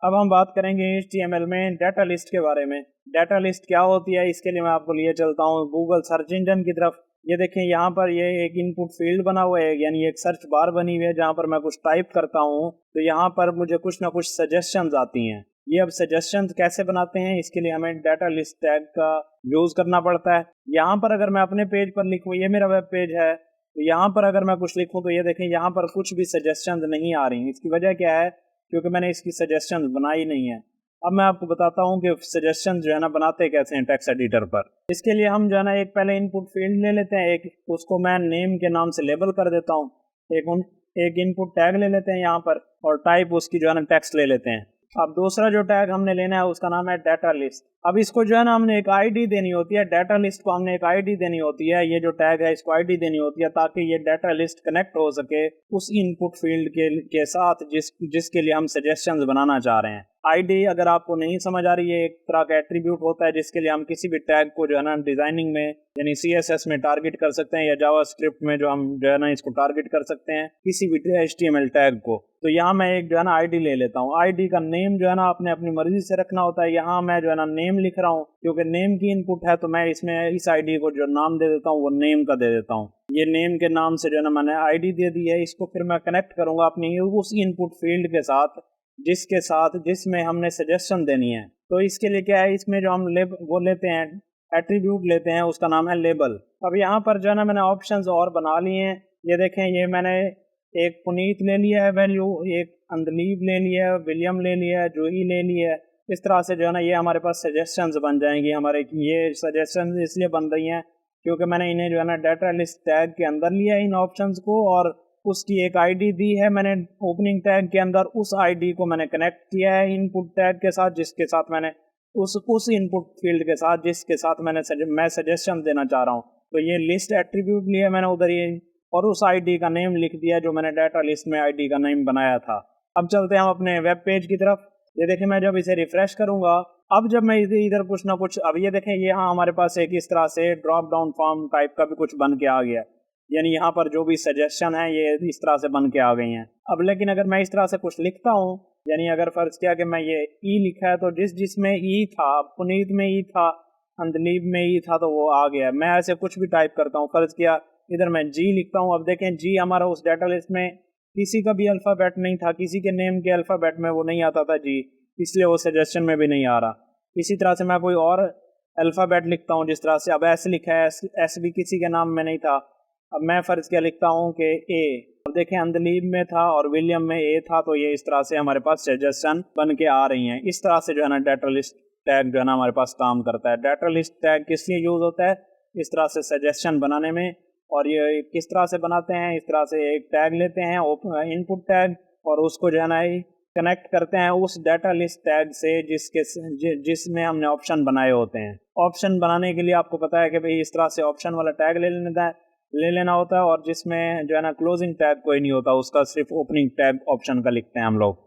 अब हम बात करेंगे HTML में डाटा लिस्ट के बारे में। डाटा लिस्ट क्या होती है, इसके लिए मैं आपको लिए चलता हूँ गूगल सर्च इंजन की तरफ। ये देखें, यहाँ पर ये एक इनपुट फील्ड बना हुआ है, यानी एक सर्च बार बनी हुई है जहाँ पर मैं कुछ टाइप करता हूँ तो यहाँ पर मुझे कुछ ना कुछ सजेशंस आती हैं। ये अब सजेशंस कैसे बनाते हैं, इसके लिए हमें डाटा लिस्ट टैग का यूज़ करना पड़ता है। यहाँ पर अगर मैं अपने पेज पर लिखूँ, ये मेरा वेब पेज है, तो यहाँ पर अगर मैं कुछ लिखूँ तो ये देखें यहाँ पर कुछ भी सजेशंस नहीं आ रही। इसकी वजह क्या है? क्योंकि मैंने इसकी सजेशंस बनाई नहीं है। अब मैं आपको बताता हूँ कि सजेशंस जो है ना बनाते कैसे हैं टेक्स्ट एडिटर पर। इसके लिए हम जो है ना एक पहले इनपुट फील्ड ले लेते हैं, एक उसको मैं नेम के नाम से लेबल कर देता हूँ। एक इनपुट टैग ले लेते हैं यहाँ पर, और टाइप उसकी जो है ना टेक्स्ट ले लेते हैं। अब दूसरा जो टैग हमने लेना है उसका नाम है डाटा लिस्ट। अब इसको जो है ना हमने एक आईडी देनी होती है, डाटा लिस्ट को हमने एक आईडी देनी होती है। ये जो टैग है इसको आईडी देनी होती है ताकि ये डाटा लिस्ट कनेक्ट हो सके उस इनपुट फील्ड के साथ जिसके लिए हम सजेशंस बनाना चाह रहे हैं। आईडी अगर आपको नहीं समझ आ रही है, एक तरह का एट्रीब्यूट होता है जिसके लिए हम किसी भी टैग को जो है ना डिजाइनिंग में यानी CSS में टारगेट कर सकते हैं, या जावास्क्रिप्ट में जो हम जो है ना इसको टारगेट कर सकते हैं किसी भी HTML टैग को। तो यहाँ मैं एक जो है ना आईडी ले लेता हूँ। आईडी का नेम जो है ना आपने अपनी मर्जी से रखना होता है। यहाँ मैं जो है ना नेम लिख रहा हूँ क्योंकि नेम की इनपुट है, तो मैं इसमें इस आईडी को जो नाम दे देता हूँ वो नेम का दे देता हूँ। ये नेम के नाम से जो है ना मैंने आईडी दे दी है। इसको फिर मैं कनेक्ट करूंगा अपनी उस इनपुट फील्ड के साथ जिसमें हमने सजेशन देनी है। तो इसके लिए क्या है, इसमें जो हम वो लेते हैं एट्रीब्यूट लेते हैं, उसका नाम है लेबल। अब यहाँ पर जो है ना मैंने ऑप्शंस और बना लिए हैं। ये देखें, ये मैंने एक पुनीत ले लिया है वैल्यू, एक अंदलीब ले लिया है, विलियम ले लिया है, जूही ले लिया है। इस तरह से जो है ना ये हमारे पास सजेशंस बन जाएंगी। हमारे ये सजेशंस इसलिए बन रही हैं क्योंकि मैंने इन्हें जो है ना डाटा लिस्ट टैग के अंदर लिया है इन ऑप्शंस को, और उसकी एक आईडी दी है मैंने ओपनिंग टैग के अंदर। उस आईडी को मैंने कनेक्ट किया है इनपुट टैग के साथ, जिसके साथ मैंने उस इनपुट फील्ड के साथ जिसके साथ मैं सजेशन देना चाह रहा हूँ। तो ये लिस्ट एट्रीब्यूट लिया मैंने उधर ये, और उस आईडी का नेम लिख दिया जो मैंने डाटा लिस्ट में आईडी का नेम बनाया था। अब चलते हैं हम अपने वेब पेज की तरफ। ये देखें, मैं जब इसे रिफ्रेश करूंगा, अब जब मैं इधर कुछ ना कुछ, अब ये देखें ये यहाँ हमारे पास एक इस तरह से ड्रॉप डाउन फॉर्म टाइप का भी कुछ बन के आ गया, यानी यहाँ पर जो भी सजेशन है ये इस तरह से बन के आ गई हैं। अब लेकिन अगर मैं इस तरह से कुछ लिखता हूँ, यानी अगर फर्ज किया कि मैं ये ई लिखा है तो जिसमें ई था, पुनीत में ई था, अंदलीब में ई था, तो वो आ गया। मैं ऐसे कुछ भी टाइप करता हूँ, फर्ज किया इधर मैं जी लिखता हूँ। अब देखें जी हमारा उस डाटा लिस्ट में किसी का भी अल्फ़ाबेट नहीं था, किसी के नेम के अल्फ़ाबेट में वो नहीं आता था जी, इसलिए वो सजेशन में भी नहीं आ रहा। इसी तरह से मैं कोई और अल्फ़ाबेट लिखता हूँ, जिस तरह से अब एस लिखा है, एस भी किसी के नाम में नहीं था। अब मैं फ़र्ज़ क्या लिखता हूँ कि ए। अब देखें अंदलीब में था और विलियम में ए था, तो ये इस तरह से हमारे पास सजेशन बन के आ रही हैं। इस तरह से जो है ना डाटा लिस्ट टैग जो है ना हमारे पास काम करता है। डाटा लिस्ट टैग किस लिए यूज़ होता है? इस तरह से सजेशन बनाने में। और ये किस तरह से बनाते हैं? इस तरह से एक टैग लेते हैं इनपुट टैग, और उसको जो है ना कनेक्ट करते हैं उस डाटा लिस्ट टैग से जिसमें हमने ऑप्शन बनाए होते हैं। ऑप्शन बनाने के लिए आपको पता है कि भाई इस तरह से ऑप्शन वाला टैग ले लेना होता है, और जिसमें जो है ना क्लोजिंग टैग कोई नहीं होता, उसका सिर्फ ओपनिंग टैग ऑप्शन का लिखते हैं हम लोग।